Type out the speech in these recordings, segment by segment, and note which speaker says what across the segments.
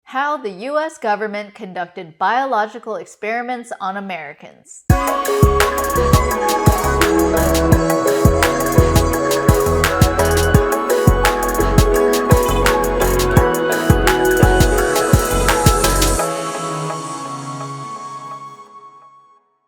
Speaker 1: How the U.S. government conducted biological experiments on Americans.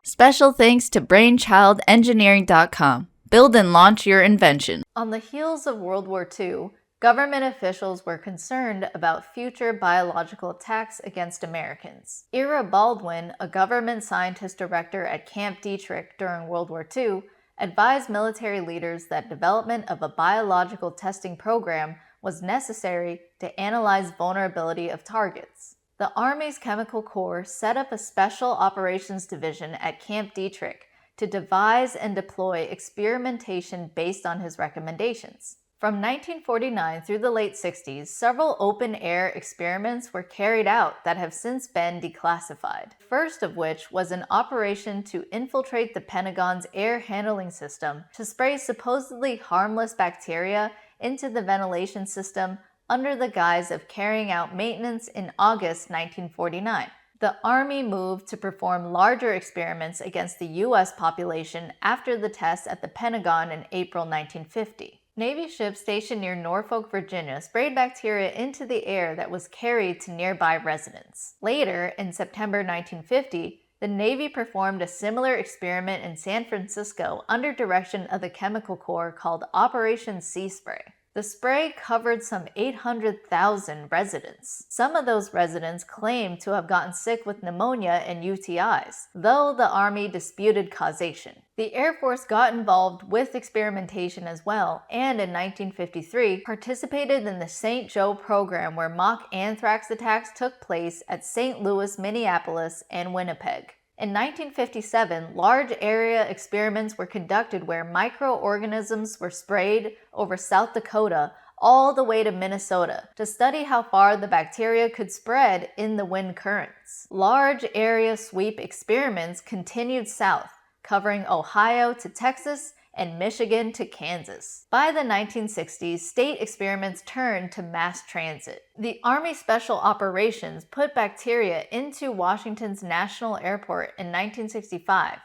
Speaker 1: Special thanks to BrainchildEngineering.com. Build and launch your invention. On the heels of World War II, government officials were concerned about future biological attacks against Americans. Ira Baldwin, a government scientist director at Camp Detrick during World War II, advised military leaders that development of a biological testing program was necessary to analyze vulnerability of targets. The Army's Chemical Corps set up a Special Operations Division at Camp Detrick to devise and deploy experimentation based on his recommendations. From 1949 through the late 60s, several open-air experiments were carried out that have since been declassified. The first of which was an operation to infiltrate the Pentagon's air handling system to spray supposedly harmless bacteria into the ventilation system under the guise of carrying out maintenance in August 1949. The Army moved to perform larger experiments against the U.S. population after the tests at the Pentagon in April 1950. Navy ships stationed near Norfolk, Virginia sprayed bacteria into the air that was carried to nearby residents. Later, in September 1950, the Navy performed a similar experiment in San Francisco under direction of the Chemical Corps called Operation Sea Spray. The spray covered some 800,000 residents. Some of those residents claimed to have gotten sick with pneumonia and UTIs, though the Army disputed causation. The Air Force got involved with experimentation as well, and in 1953 participated in the St. Joe program where mock anthrax attacks took place at St. Louis, Minneapolis, and Winnipeg. In 1957, large area experiments were conducted where microorganisms were sprayed over South Dakota all the way to Minnesota to study how far the bacteria could spread in the wind currents. Large area sweep experiments continued south, covering Ohio to Texas and Michigan to Kansas. By the 1960s, state experiments turned to mass transit. The Army Special Operations put bacteria into Washington's National Airport in 1965,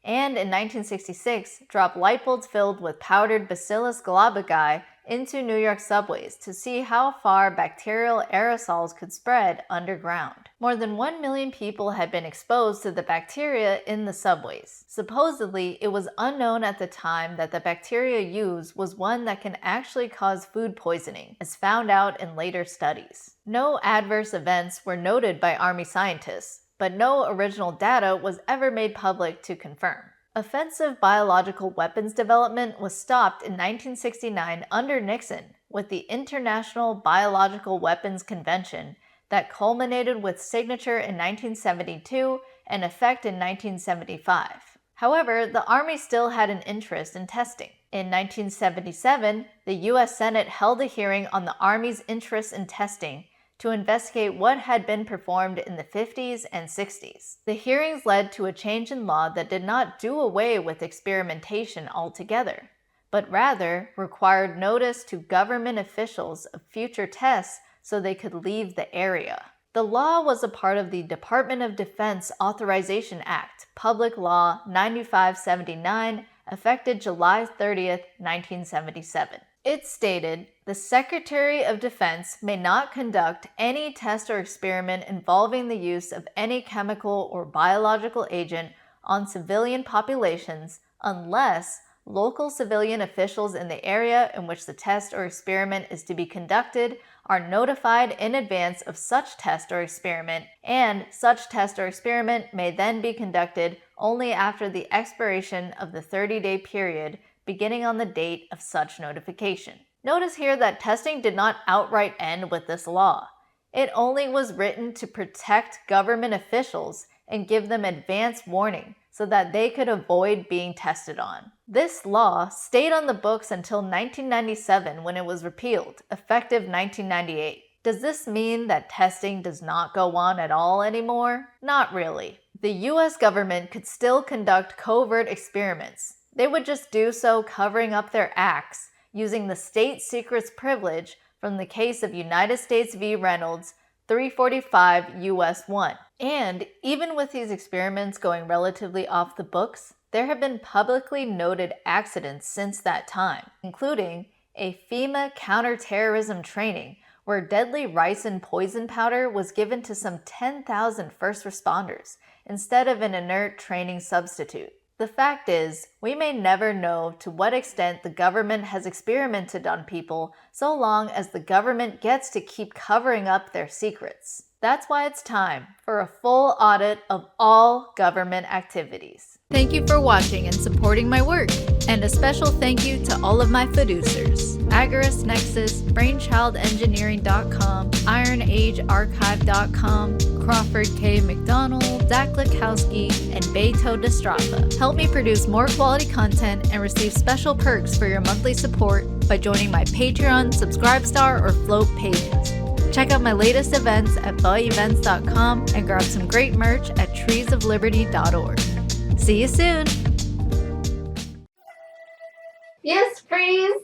Speaker 1: and in 1966 dropped light bulbs filled with powdered Bacillus globigii into New York subways to see how far bacterial aerosols could spread underground. More than 1 million people had been exposed to the bacteria in the subways. Supposedly, it was unknown at the time that the bacteria used was one that can actually cause food poisoning, as found out in later studies. No adverse events were noted by Army scientists, but no original data was ever made public to confirm. Offensive biological weapons development was stopped in 1969 under Nixon with the International Biological Weapons Convention that culminated with signature in 1972 and effect in 1975. However, the Army still had an interest in testing. In 1977, the U.S. Senate held a hearing on the Army's interest in testing to investigate what had been performed in the 50s and 60s. The hearings led to a change in law that did not do away with experimentation altogether, but rather required notice to government officials of future tests so they could leave the area. The law was a part of the Department of Defense Authorization Act, Public Law 9579, effective July 30, 1977. It stated, "The Secretary of Defense may not conduct any test or experiment involving the use of any chemical or biological agent on civilian populations unless local civilian officials in the area in which the test or experiment is to be conducted are notified in advance of such test or experiment, and such test or experiment may then be conducted only after the expiration of the 30-day period beginning on the date of such notification." Notice here that testing did not outright end with this law. It only was written to protect government officials and give them advance warning so that they could avoid being tested on. This law stayed on the books until 1997 when it was repealed, effective 1998. Does this mean that testing does not go on at all anymore? Not really. The US government could still conduct covert experiments. They would just do so covering up their acts, using the state secrets privilege from the case of United States v. Reynolds, 345 US 1. And even with these experiments going relatively off the books, there have been publicly noted accidents since that time, including a FEMA counterterrorism training where deadly ricin poison powder was given to some 10,000 first responders instead of an inert training substitute. The fact is, we may never know to what extent the government has experimented on people so long as the government gets to keep covering up their secrets. That's why it's time for a full audit of all government activities. Thank you for watching and supporting my work. And a special thank you to all of my producers: Agorist Nexus, BrainchildEngineering.com, IronAgeArchive.com, Crawford K. McDonald, Zach Likowski, and Beto Destrava. Help me produce more quality content and receive special perks for your monthly support by joining my Patreon, Subscribestar, or Float pages. Check out my latest events at BellyEvents.com and grab some great merch at treesofliberty.org. See you soon!
Speaker 2: Yes, freeze!